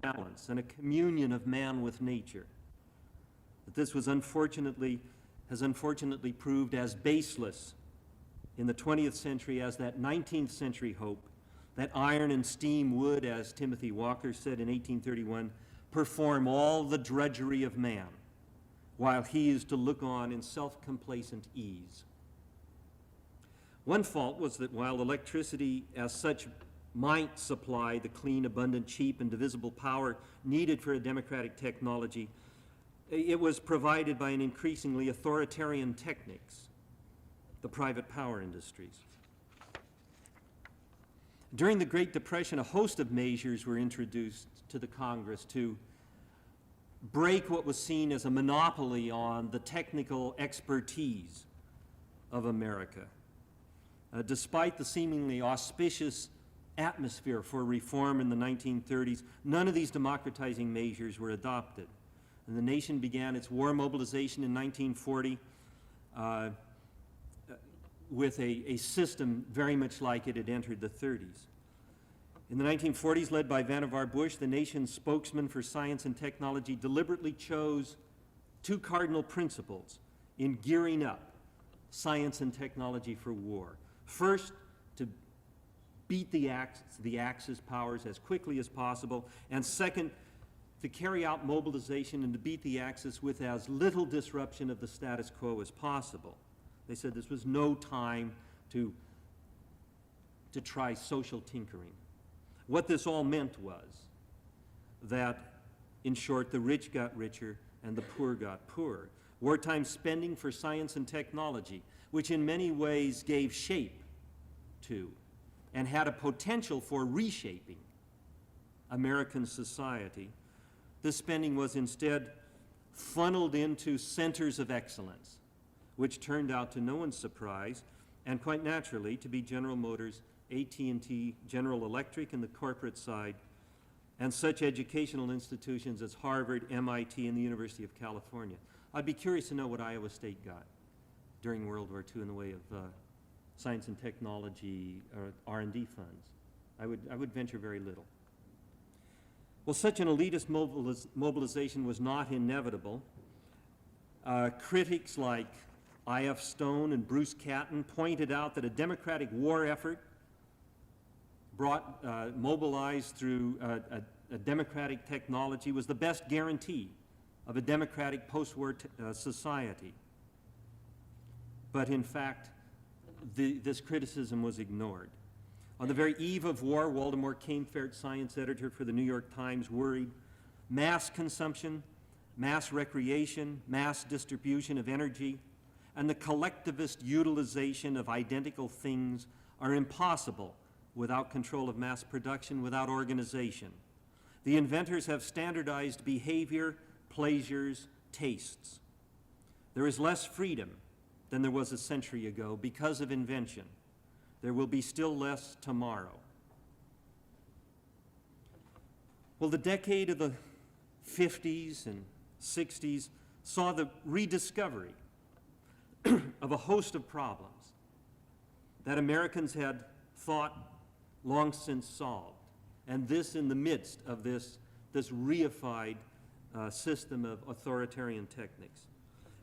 balance and a communion of man with nature. But this has unfortunately proved as baseless in the 20th century as that 19th century hope that iron and steam would, as Timothy Walker said in 1831, perform all the drudgery of man, while he is to look on in self-complacent ease. One fault was that while electricity as such might supply the clean, abundant, cheap, and divisible power needed for a democratic technology, it was provided by an increasingly authoritarian techniques, the private power industries. During the Great Depression, a host of measures were introduced to the Congress to break what was seen as a monopoly on the technical expertise of America. Despite the seemingly auspicious atmosphere for reform in the 1930s, none of these democratizing measures were adopted. And the nation began its war mobilization in 1940 with a system very much like it had entered the 30s. In the 1940s, led by Vannevar Bush, the nation's spokesman for science and technology deliberately chose two cardinal principles in gearing up science and technology for war. First, to beat the Axis powers as quickly as possible, and second, to carry out mobilization and to beat the Axis with as little disruption of the status quo as possible. They said this was no time to try social tinkering. What this all meant was that, in short, the rich got richer and the poor got poorer. Wartime spending for science and technology, which in many ways gave shape to and had a potential for reshaping American society, this spending was instead funneled into centers of excellence, which turned out, to no one's surprise, and quite naturally, to be General Motors, AT&T, General Electric in the corporate side, and such educational institutions as Harvard, MIT, and the University of California. I'd be curious to know what Iowa State got during World War II in the way of science and technology or R&D funds. I would venture very little. Well, such an elitist mobilization was not inevitable. Critics like I.F. Stone and Bruce Catton pointed out that a democratic war effort mobilized through a democratic technology was the best guarantee of a democratic post-war society. But in fact, this criticism was ignored. On the very eve of war, Waldemar Kaempfert, science editor for the New York Times, worried mass consumption, mass recreation, mass distribution of energy, and the collectivist utilization of identical things are impossible without control of mass production, without organization. The inventors have standardized behavior, pleasures, tastes. There is less freedom than there was a century ago because of invention. There will be still less tomorrow. Well, the decade of the 50s and 60s saw the rediscovery of a host of problems that Americans had thought long since solved, and this in the midst of this reified system of authoritarian techniques.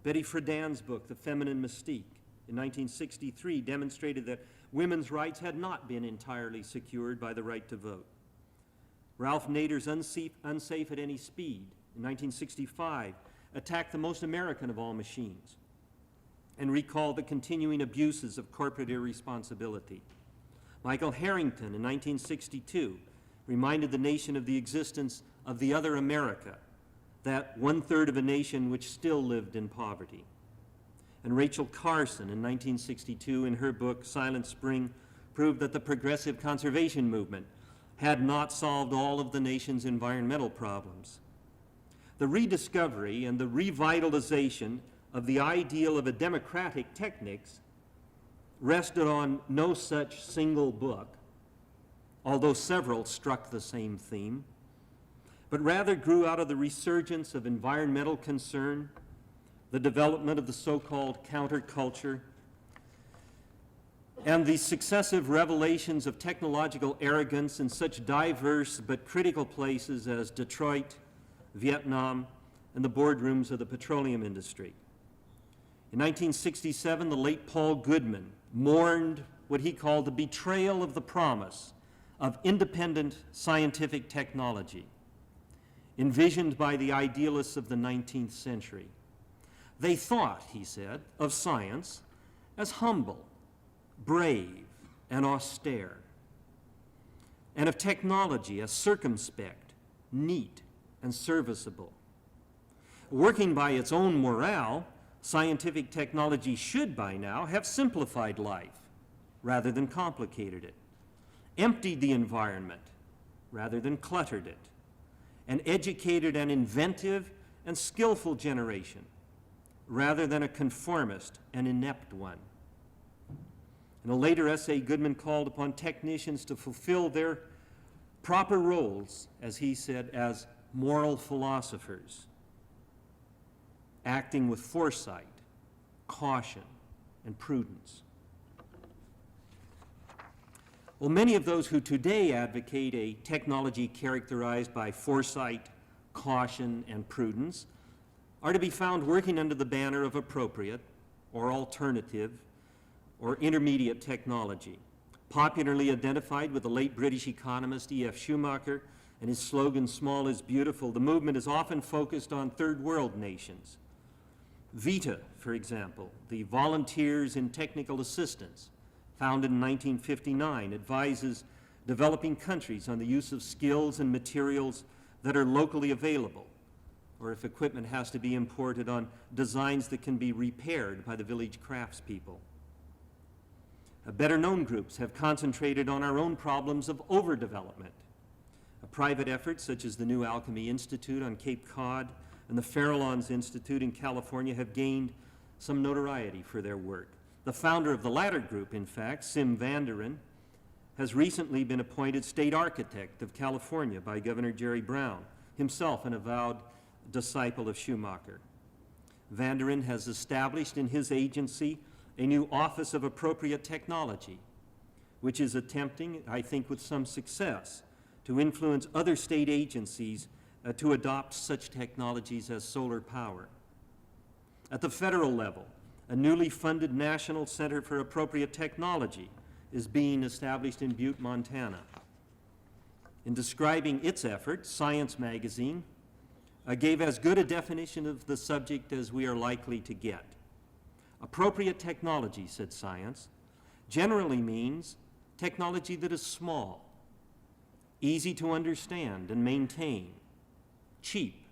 Betty Friedan's book, The Feminine Mystique, in 1963 demonstrated that women's rights had not been entirely secured by the right to vote. Ralph Nader's Unsafe at Any Speed, in 1965, attacked the most American of all machines and recalled the continuing abuses of corporate irresponsibility. Michael Harrington, in 1962, reminded the nation of the existence of the other America, that 1/3 of a nation which still lived in poverty. And Rachel Carson, in 1962, in her book, Silent Spring, proved that the progressive conservation movement had not solved all of the nation's environmental problems. The rediscovery and the revitalization of the ideal of a democratic techniques rested on no such single book, although several struck the same theme, but rather grew out of the resurgence of environmental concern, the development of the so-called counterculture, And the successive revelations of technological arrogance in such diverse but critical places as Detroit, Vietnam, and the boardrooms of the petroleum industry. In 1967, the late Paul Goodman mourned what he called the betrayal of the promise of independent scientific technology, envisioned by the idealists of the 19th century. They thought, he said, of science as humble, brave, and austere, and of technology as circumspect, neat, and serviceable. Working by its own morale, scientific technology should by now have simplified life rather than complicated it, emptied the environment rather than cluttered it, and educated an inventive and skillful generation rather than a conformist and inept one. In a later essay, Goodman called upon technicians to fulfill their proper roles, as he said, as moral philosophers, acting with foresight, caution, and prudence. Well, many of those who today advocate a technology characterized by foresight, caution, and prudence are to be found working under the banner of appropriate or alternative or intermediate technology, popularly identified with the late British economist E.F. Schumacher and his slogan, "Small is beautiful." The movement is often focused on third world nations. VITA, for example, the Volunteers in Technical Assistance, founded in 1959, advises developing countries on the use of skills and materials that are locally available, or if equipment has to be imported, on designs that can be repaired by the village craftspeople. Better-known groups have concentrated on our own problems of overdevelopment. Private efforts such as the New Alchemy Institute on Cape Cod and the Farallons Institute in California have gained some notoriety for their work. The founder of the latter group, in fact, Sim Vanderin, has recently been appointed state architect of California by Governor Jerry Brown, himself an avowed disciple of Schumacher. Vanderin has established in his agency a new Office of Appropriate Technology, which is attempting, I think with some success, to influence other state agencies to adopt such technologies as solar power. At the federal level, a newly funded National Center for Appropriate Technology is being established in Butte, Montana. In describing its efforts, Science magazine gave as good a definition of the subject as we are likely to get. Appropriate technology, said Science, generally means technology that is small, easy to understand and maintain, cheap,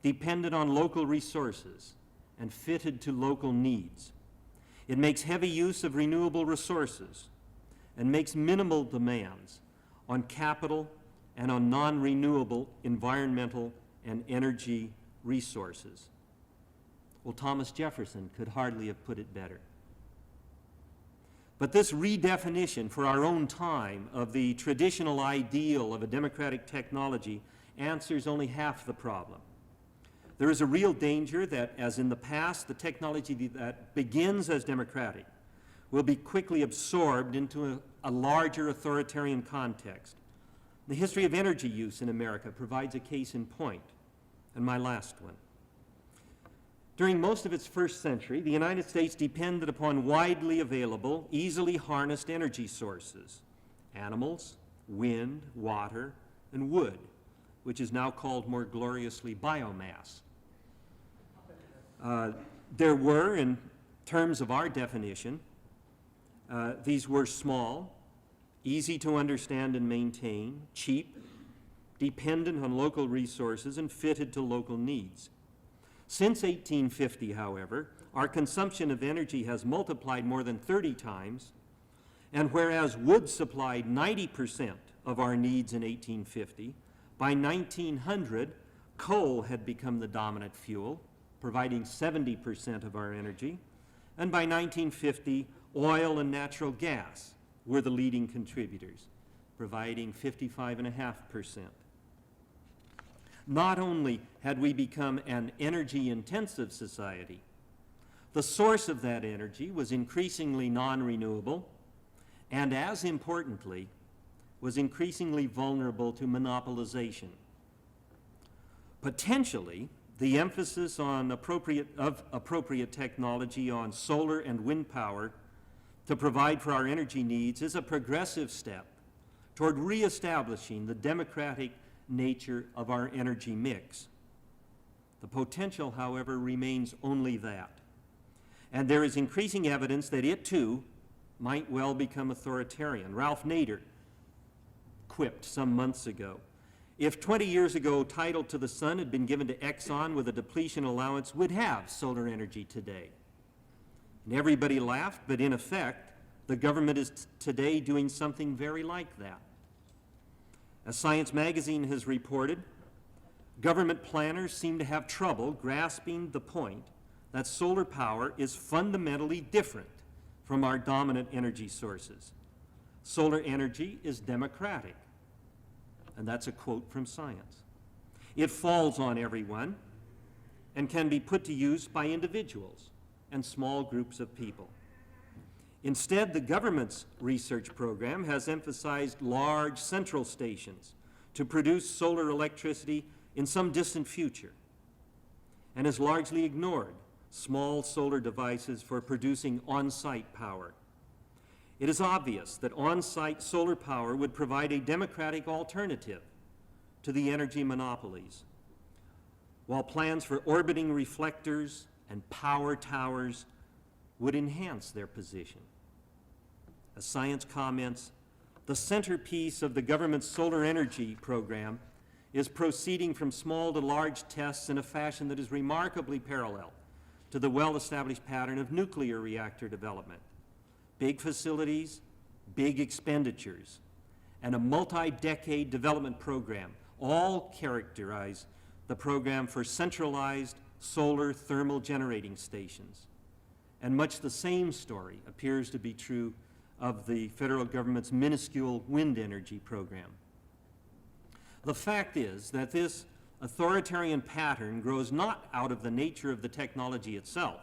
dependent on local resources, and fitted to local needs. It makes heavy use of renewable resources and makes minimal demands on capital and on non-renewable environmental and energy resources. Well, Thomas Jefferson could hardly have put it better. But this redefinition for our own time of the traditional ideal of a democratic technology answers only half the problem. There is a real danger that, as in the past, the technology that begins as democratic will be quickly absorbed into a larger authoritarian context. The history of energy use in America provides a case in point, and my last one. During most of its first century, the United States depended upon widely available, easily harnessed energy sources: animals, wind, water, and wood, which is now called more gloriously biomass. There were, in terms of our definition, these were small, easy to understand and maintain, cheap, dependent on local resources, and fitted to local needs. Since 1850, however, our consumption of energy has multiplied more than 30 times, and whereas wood supplied 90% of our needs in 1850, by 1900, coal had become the dominant fuel, providing 70% of our energy, and by 1950, oil and natural gas were the leading contributors, providing 55.5%. Not only had we become an energy-intensive society, the source of that energy was increasingly non-renewable, and as importantly, was increasingly vulnerable to monopolization. Potentially, the emphasis on appropriate technology on solar and wind power to provide for our energy needs is a progressive step toward reestablishing the democratic nature of our energy mix. The potential, however, remains only that. And there is increasing evidence that it, too, might well become authoritarian. Ralph Nader quipped some months ago, if 20 years ago title to the sun had been given to Exxon with a depletion allowance, we'd have solar energy today. And everybody laughed, but in effect, the government is today doing something very like that. As Science Magazine has reported, government planners seem to have trouble grasping the point that solar power is fundamentally different from our dominant energy sources. Solar energy is democratic, and that's a quote from Science. It falls on everyone and can be put to use by individuals and small groups of people. Instead, the government's research program has emphasized large central stations to produce solar electricity in some distant future, and has largely ignored small solar devices for producing on-site power. It is obvious that on-site solar power would provide a democratic alternative to the energy monopolies, while plans for orbiting reflectors and power towers would enhance their position. As Science comments, the centerpiece of the government's solar energy program is proceeding from small to large tests in a fashion that is remarkably parallel to the well-established pattern of nuclear reactor development. Big facilities, big expenditures, and a multi-decade development program all characterize the program for centralized solar thermal generating stations. And much the same story appears to be true of the federal government's minuscule wind energy program. The fact is that this authoritarian pattern grows not out of the nature of the technology itself.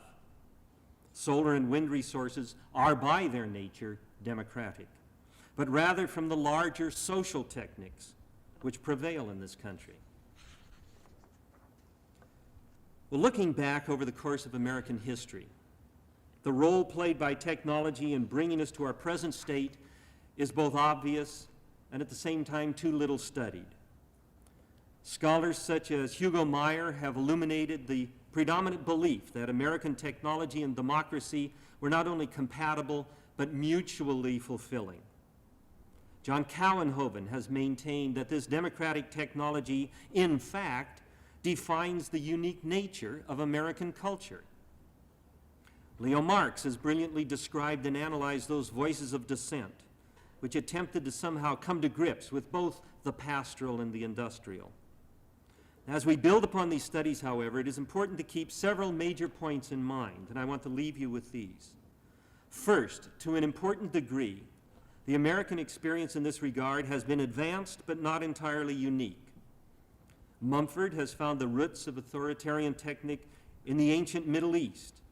Solar and wind resources are by their nature democratic, but rather from the larger social techniques which prevail in this country. Well, looking back over the course of American history, the role played by technology in bringing us to our present state is both obvious and at the same time too little studied. Scholars such as Hugo Meyer have illuminated the predominant belief that American technology and democracy were not only compatible, but mutually fulfilling. John Cowenhoven has maintained that this democratic technology, in fact, defines the unique nature of American culture. Leo Marx has brilliantly described and analyzed those voices of dissent, which attempted to somehow come to grips with both the pastoral and the industrial. As we build upon these studies, however, it is important to keep several major points in mind, and I want to leave you with these. First, to an important degree, the American experience in this regard has been advanced but not entirely unique. Mumford has found the roots of authoritarian technique in the ancient Middle East,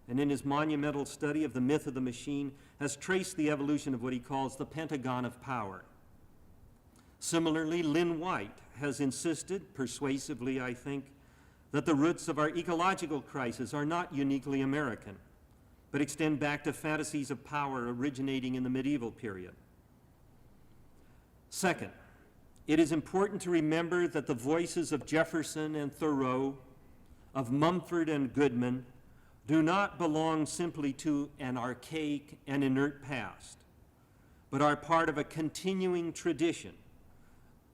and in his monumental study of the myth of the machine has traced the evolution of what he calls the Pentagon of power. Similarly, Lynn White has insisted, persuasively I think, that the roots of our ecological crisis are not uniquely American, but extend back to fantasies of power originating in the medieval period. Second, it is important to remember that the voices of Jefferson and Thoreau, of Mumford and Goodman, do not belong simply to an archaic and inert past, but are part of a continuing tradition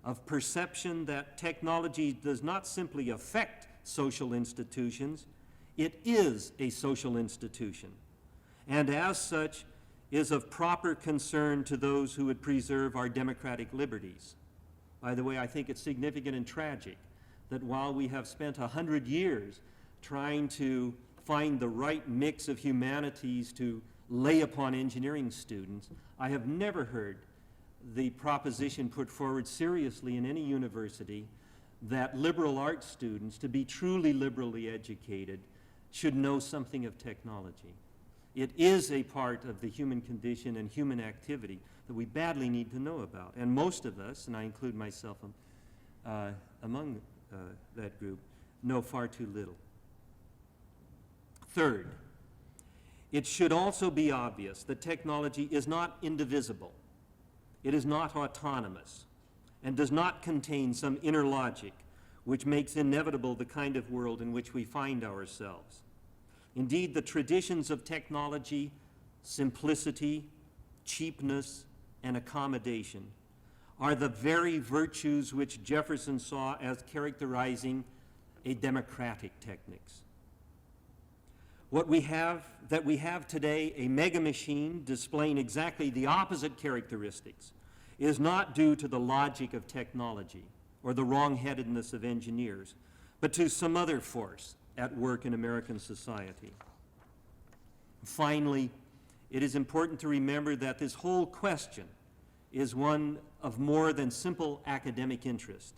of perception that technology does not simply affect social institutions, it is a social institution, and as such is of proper concern to those who would preserve our democratic liberties. By the way, I think it's significant and tragic that while we have spent 100 years trying to find the right mix of humanities to lay upon engineering students, I have never heard the proposition put forward seriously in any university that liberal arts students, to be truly liberally educated, should know something of technology. It is a part of the human condition and human activity that we badly need to know about. And most of us, and I include myself among that group, know far too little. Third, it should also be obvious that technology is not indivisible. It is not autonomous and does not contain some inner logic which makes inevitable the kind of world in which we find ourselves. Indeed, the traditions of technology, simplicity, cheapness, and accommodation are the very virtues which Jefferson saw as characterizing a democratic techniques. What we have today, a mega machine displaying exactly the opposite characteristics, is not due to the logic of technology or the wrong-headedness of engineers, but to some other force at work in American society. Finally, it is important to remember that this whole question is one of more than simple academic interest.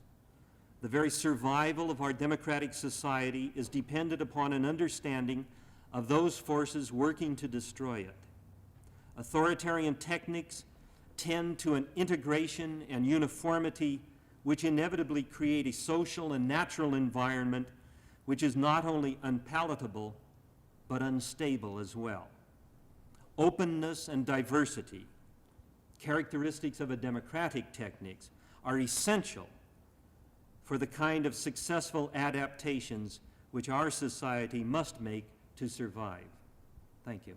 The very survival of our democratic society is dependent upon an understanding of those forces working to destroy it. Authoritarian techniques tend to an integration and uniformity which inevitably create a social and natural environment which is not only unpalatable, but unstable as well. Openness and diversity, characteristics of a democratic techniques, are essential for the kind of successful adaptations which our society must make to survive. Thank you.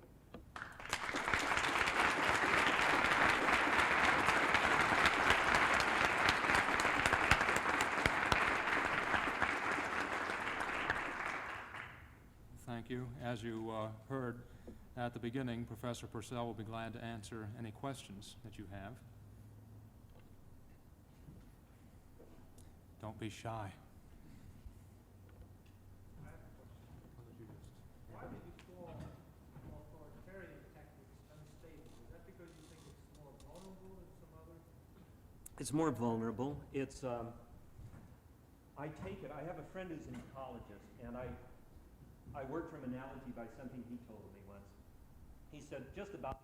Thank you. As you heard at the beginning, Professor Purcell will be glad to answer any questions that you have. Don't be shy. Why did you call authoritarian tactics unstable? Is that because you think it's more vulnerable than some other? It's more vulnerable. It's, I take it, I have a friend who's an ecologist, and I work from analogy by something he told me once. He said, just about